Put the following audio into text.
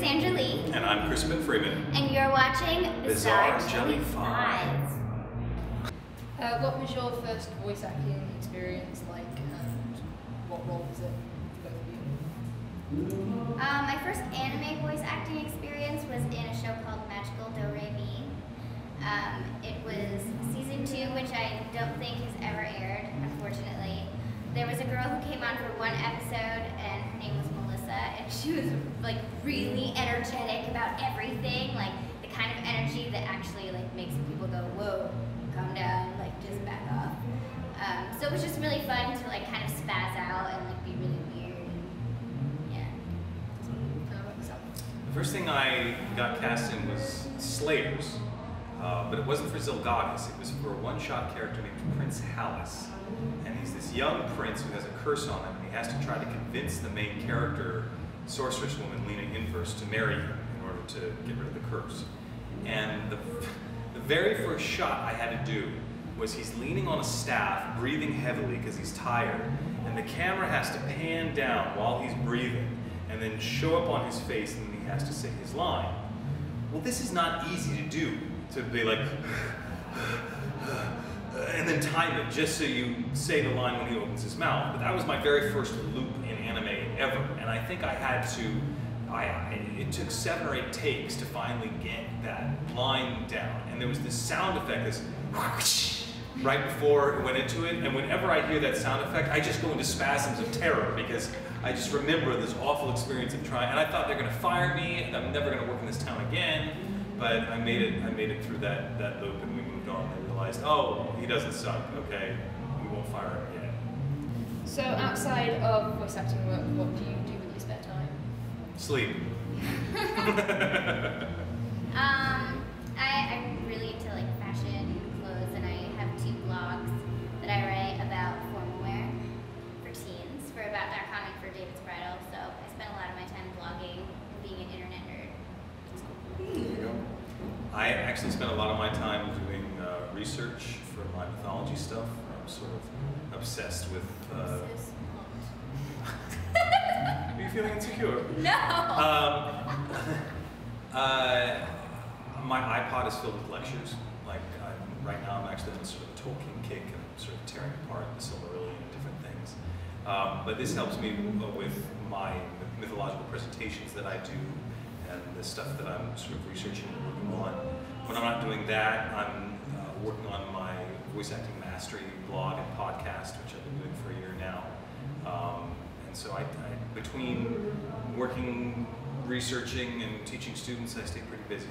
Cassandra Lee. And I'm Crispin Freeman. And you're watching Bizarre Jelly Five. What was your first voice acting experience like, and what role was it for both of you? My first anime voice acting experience was in a show called Magical Do Re Mi. It was season 2, which I don't think has ever aired, unfortunately. There was a girl who came on for one episode, and her name was Melissa, and she was like really energetic about everything, like the kind of energy that actually like makes people go, whoa, calm down, like just back off. So it was just really fun to like kind of spaz out and like be really weird. And, yeah. The first thing I got cast in was Slayers, but it wasn't for Zilgagas. It was for a one-shot character named Prince Hallis. And he's this young prince who has a curse on him, and he has to try to convince the main character, sorceress woman Lena Inverse, to marry him in order to get rid of the curse. And the very first shot I had to do was he's leaning on a staff, breathing heavily because he's tired, and the camera has to pan down while he's breathing and then show up on his face, and then he has to say his line. Well, this is not easy to do, to be like, and then time it just so you say the line when he opens his mouth. But that was my very first loop in anime ever, and I think I had to, it took 7 or 8 takes to finally get that line down. And there was this sound effect, this right before it went into it, and whenever I hear that sound effect, I just go into spasms of terror because I just remember this awful experience of trying, and I thought they're gonna fire me, and I'm never gonna work in this town again. But I made it through that loop, and we moved on. I realized, oh, he doesn't suck. Okay, we won't fire him yet. So outside of voice acting work, what do you do with your spare time? Sleep. I'm really into like fashion and clothes, and I have 2 blogs that I write about formal wear for teens, for About.com and for David's Bridal. So I spend a lot of my time blogging and being an internet nerd. There you go. I actually spend a lot of my time doing research for my mythology stuff. I'm sort of obsessed with. Are you feeling insecure? No. My iPod is filled with lectures. Like right now, I'm actually on sort of a Tolkien kick, and I'm sort of tearing apart the Silmarillion and different things. But this helps me with my mythological presentations that I do, and the stuff that I'm sort of researching and working on. When I'm not doing that, I'm working on my voice acting mastery blog and podcast, which I've been doing for a year now. And so between working, researching, and teaching students, I stay pretty busy.